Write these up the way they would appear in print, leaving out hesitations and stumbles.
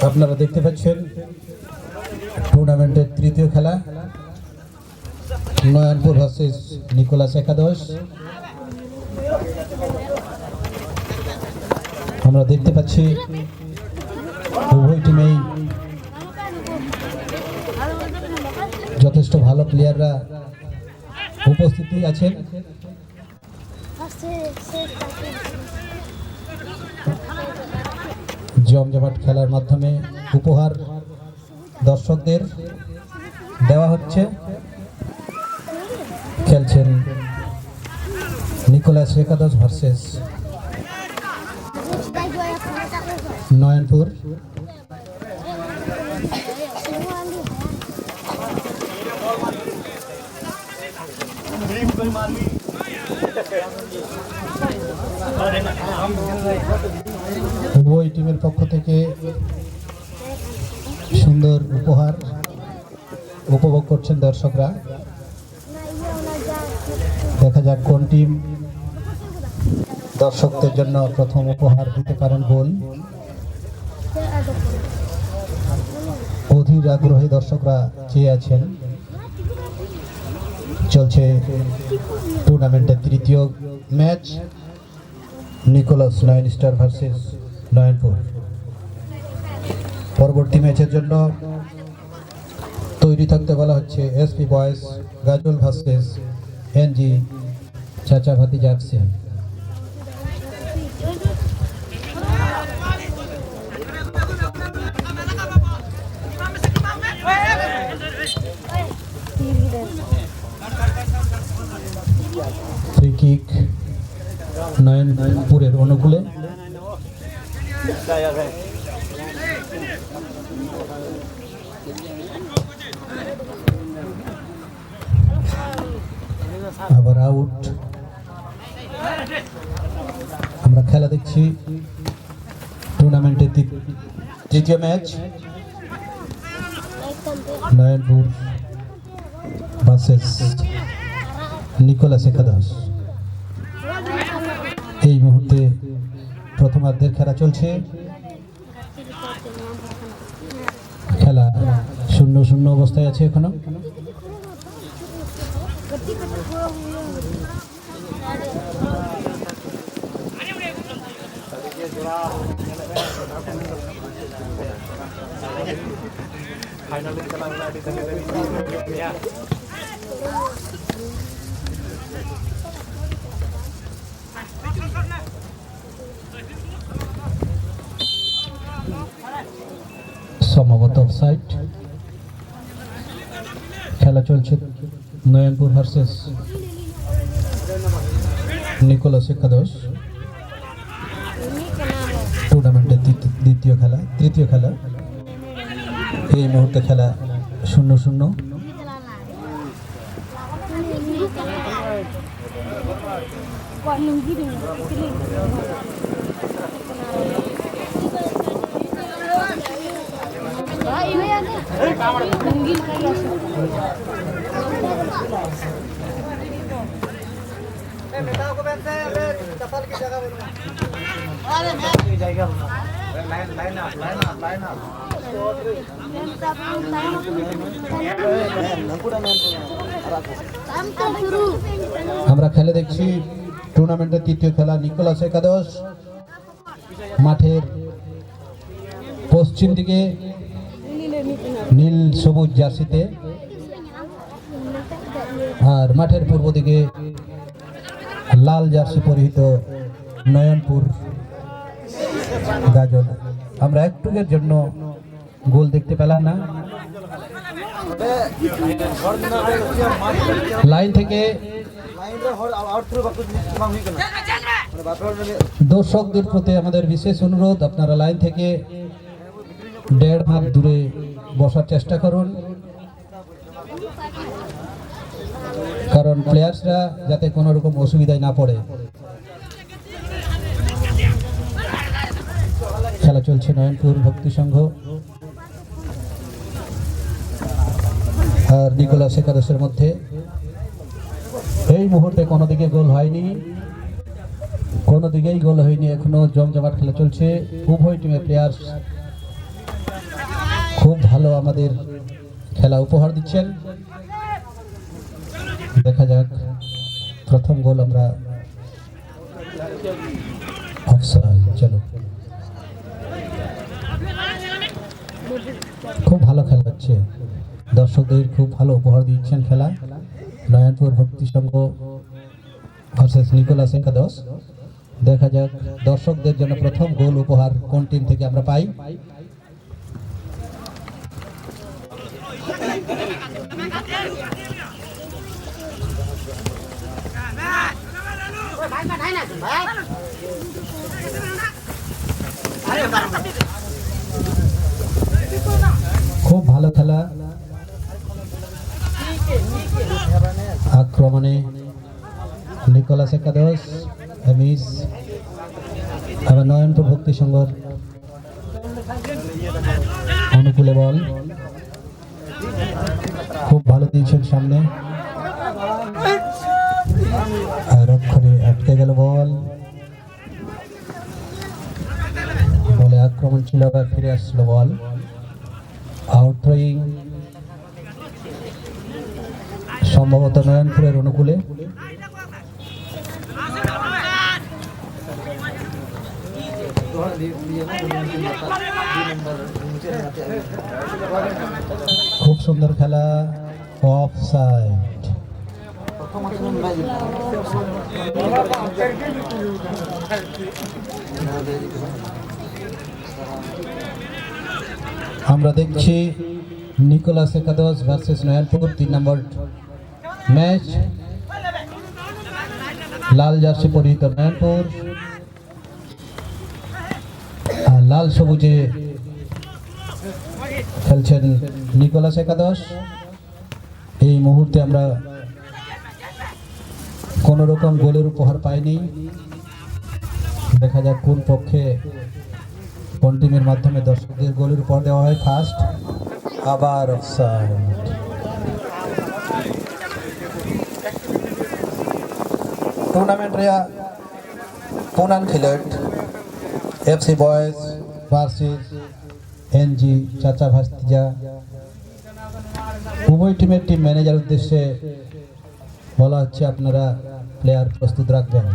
আপনারা দেখতে পাচ্ছেন টুর্নামেন্টের তৃতীয় খেলা নয়নপুর ভার্সেস নিকোলাস একাদশ। আমরা দেখতে পাচ্ছি উভয় টিমেই যথেষ্ট ভালো প্লেয়াররা উপস্থিতি আছেন। জমজমাট খেলার মাধ্যমে উপহার দর্শকদের দেওয়া হচ্ছে। খেলছেন নিকোলাস একাদশ ভার্সেস নয়নপুর। উভয় টিমের পক্ষ থেকে সুন্দর উপহার উপভোগ করছেন দর্শকরা। দেখা যাক কোন টিম দর্শকদের জন্য প্রথম উপহার দিতে পারেন। গোল অধীর আগ্রহী দর্শকরা চেয়ে আছেন। চলছে টুর্নামেন্টের তৃতীয় ম্যাচ নিকোলাস নয়ন স্টার ভার্সেস নয়নপুর। পরবর্তী ম্যাচের জন্য তৈরি থাকতে বলা হচ্ছে এসপি বয়েস গাজল ভার্সেস এনজি চাচা ভাতিজা এফসি। ফ্রি কিক নয়নপুরের অনুকূলে। আবার আউট। আমরা খেলা দেখছি টুর্নামেন্টের তৃতীয় ম্যাচ নয়নপুর ভার্সেস নিকোলাস একাদশ। এই মুহূর্তে প্রথমার্ধের খেলা চলছে। খেলা 0-0 অবস্থায় আছে এখনো। সম্ভবত অফসাইড। খেলা চলছে নয়নপুর ভার্সেস নিকোলাস একাদশ। টুর্নামেন্টের তৃতীয় খেলা। এই মুহূর্তে খেলা 0-0। আমরা খেলে দেখছি টুর্নামেন্টের তৃতীয় খেলা নিকোলাস একাদশ মাঠের পশ্চিম দিকে নীল সবুজ জার্সিতে, আর মাঠের পূর্ব দিকে লাল জার্সি পরিহিত নয়নপুর গাজল। আমরা একটুকের জন্য গোল দেখতে পেলাম না। লাইন থেকে দর্শকদের প্রতি আমাদের বিশেষ অনুরোধ, আপনারা লাইন থেকে 1.5 হাত দূরে বসার চেষ্টা করুন। কারণ প্লেয়ার্সরা যাতে কোনো রকম অসুবিধায় না পড়ে। খেলা চলছে নয়নপুর ভক্তি সংঘ আর নিকোলাস একাদশের মধ্যে। এই মুহূর্তে কোনো দিকে গোল হয়নি, কোনো দিকেই গোল হয়নি, এখনো জমজমাট খেলা চলছে। উভয় টিমের প্লেয়ার্স খুব ভালো আমাদের খেলা উপহার দিচ্ছেন। দেখা যাক, প্রথম গোল আমরা অফসাইড। চলো, খুব ভালো খেলা হচ্ছে, দর্শকদের খুব ভালো উপহার দিচ্ছেন খেলা। নয়নপুর ভক্তি সংঘ ভার্সেস নিকোলাস একাদশ। দেখা যাক দর্শকদের জন্য প্রথম গোল উপহার কোন টিম থেকে আমরা পাই। খুব ভালো খেলা, আক্রমণে নিকোলাস একাদশ মিস, আবার নয়নপুর ভক্তি সংঘর অনুকূলে বল খুব ভালো দিয়েছেন সামনে, রক্ষণে আটকে গেল বল। বলে আক্রমণ ছিল, আবার ফিরে আসলো বল। আউট থ্রোয়িং সম্ভবত নয়নপুরের অনুকূলে। খুব সুন্দর খেলা, অফসাইড। আমরা দেখছি নিকোলাস একাদশ ভার্সেস নয়নপুর 3 নম্বর ম্যাচ। লাল জার্সি পরিহিত নয়নপুর আর লাল সবুজে খেলছেন নিকোলাস একাদশ। এই মুহূর্তে আমরা কোন রকম গোলের উপহার পাইনি। দেখা যাক কোন পক্ষে কোন টিমের মাধ্যমে দর্শকদের গোলের উপহার দেওয়া হয়। ফার্স্ট, আবার অফসাইড। टूर्नामेंट पूनन खिलट एफसी बॉयज भार्सेस एनजी चाचा भास्तिजा उभय टीमेर टीम मैनेजर उद्देश्य बला हच्छे आपनारा प्लेयार प्रस्तुत राखबेन।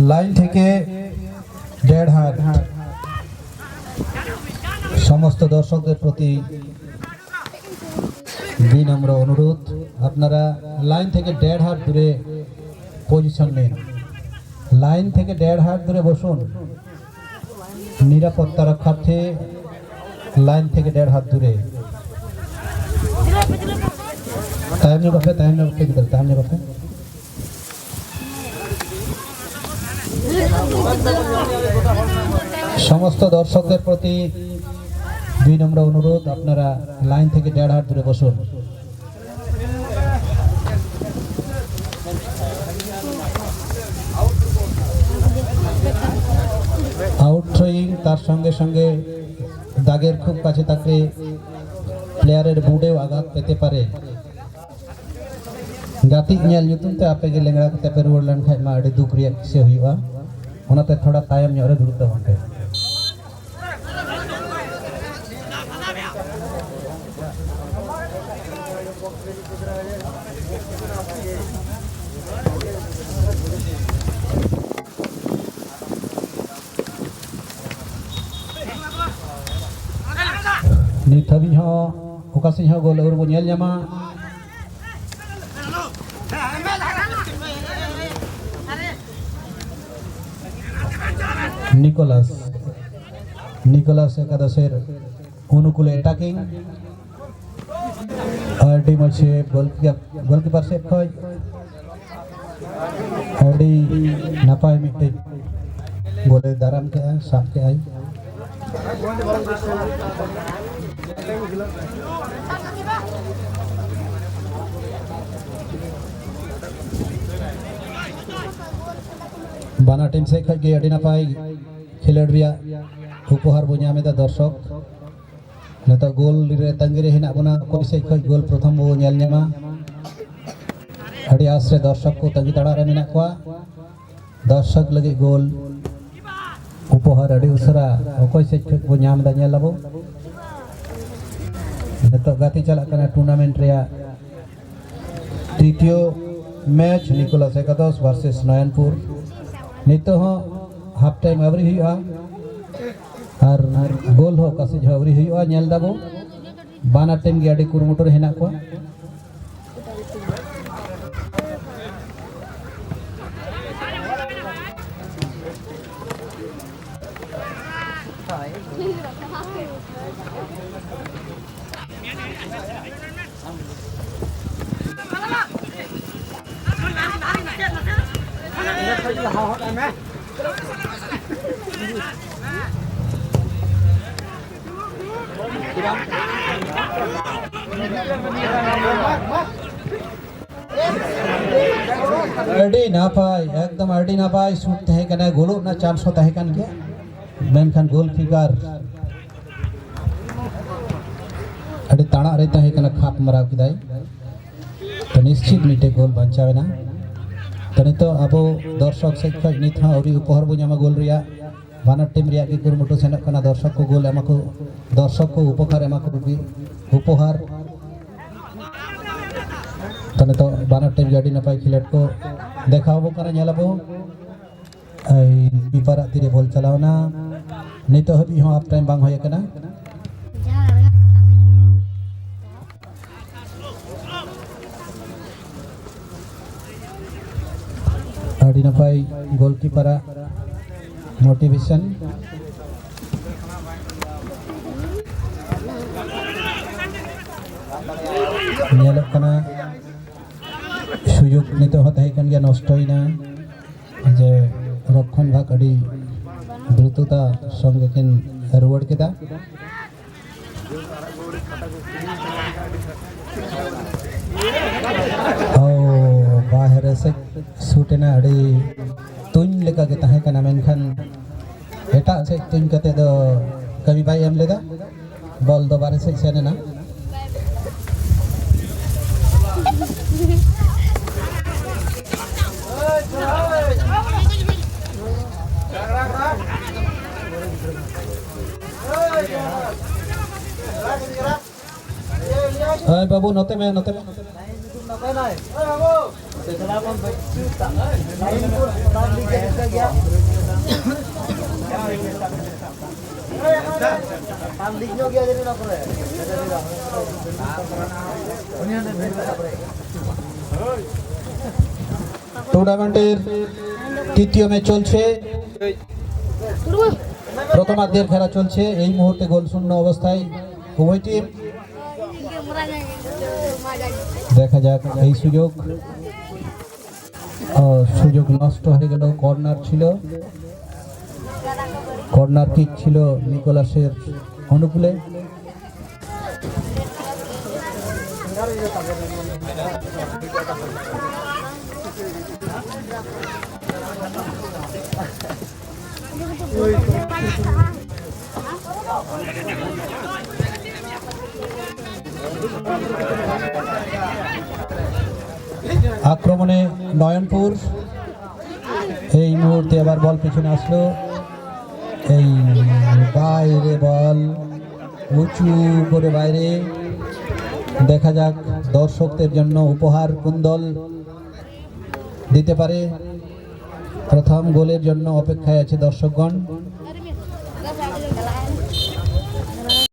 लाइन থেকে 1.5 হাত समस्त दर्शकদের প্রতি বিনম্র অনুরোধ, আপনারা লাইন থেকে 1.5 হাত দূরে পজিশন নেন। লাইন থেকে 1.5 হাত দূরে বসুন, নিরাপত্তা রক্ষার্থে লাইন থেকে 1.5 হাত দূরে। তাইমনে বাপে তাইমনে বাপে সমস্ত দর্শকদের প্রতি বিনম্র অনুরোধ, আপনারা লাইন থেকে 1.5 হাত দূরে বসুন। আউট থ্রোয়িং, তার সঙ্গে সঙ্গে দাগের খুব কাছে থাকলে প্লেয়ারের বুটেও আঘাত পেতে পারে। गाती ñel ñutum te ape ge lengra te per worlan khai ma ade duk riak se huiwa onate thoda tayam ñore durute honte। nit habi ho okasi ho gol aur bo nyel nyama Nicholas একাদশের অনুকূলে attacking আরডি মারছে goalkeeper save হয় আরডি নাপায় মিটে গোলে দারাম কে সাফ কে আই বানা টিম से खज गए अड़ी नापाय खेलोड रिया उपहार बो ᱧᱟᱢᱮᱫᱟ दर्शक नेता गोल रे तंगिरे हिना बना कोई से खज गोल प्रथम बो ᱧᱮᱞ ᱧᱟᱢᱟ अड़ी आसरे दर्शक को तंगी तड़ा रे मेना कोआ दर्शक लगे गोल उपहार अड़ी उसरा कोई से खज बो ᱧᱟᱢदा ᱧᱮᱞ लाबो नेता गाती चला कना टूर्नामेंट रिया तृतीय मैच निकोलास एकादश वर्सेस नयनपुर नितो हो हाफ टाइम आवरी हुआ और गोल हो कासे आवरी हुआ नेल दाबो बाना टीम गे आडी कुरमुटर हेना को आरडी ना पाय एकदम आरडी ना पाय शूट तहे कना गोलो ना चांस होता है कन गया मेनखान गोल कीपर आरडी ताणा रहता है कना खाप मराव किदाई तो निश्चित मिटे गोल बचावेना तो नितो अबो दर्शक से खज नित हा औरी उपहार बो ᱧᱟᱢᱟ गोल रिया बानर टीम रिया की कुरमुटु सेनक कना दर्शक को गोल एमा को दर्शक को उपहार एमा को उपहार तो नितो बानर टीम गाड़ी नपाय खिलेट को देखाबो कना ᱧᱮᱞᱟबो आई कीपर तीरे बॉल चलावना नितो हबी हो हाफ टाइम बांग होय कना आडी नपाय गोलकीपर मोटिवेशन ᱧᱮᱞᱚᱜ ᱠᱟᱱᱟ সুযোগ নিতে হতে है कन गया नष्टइना जे रक्षण भाग अड़ी द्रुतता संगे किन रुवाड़ केदा ओ बाहर से शूटेना अड़ी तुन लेका के तहे कना मेनखान एटा से तुन कते दो कवि भाई एम लेदा बॉल दो बारे से सेनेना हाय बाबू नोते में टूर्नामेंटेर तृतीय मैच चलছে প্রথমার্ধের খেলা চলছে এই মুহূর্তে গোল শূন্য অবস্থায় উভয় টিম দেখা যাক এই সুযোগ নষ্ট হয়ে গেল কর্নার ছিল কর্নার কিক ছিল নিকোলাসের অনুকূলে আক্রমণে নয়নপুর এই মুহূর্তে আবার বল পিছনে আসলো এই বাইরে বল উঁচু করে বাইরে দেখা যাক দর্শকদের জন্য উপহার কোন দল দিতে পারে। প্রথম গোলের জন্য অপেক্ষায় আছে দর্শকগণ।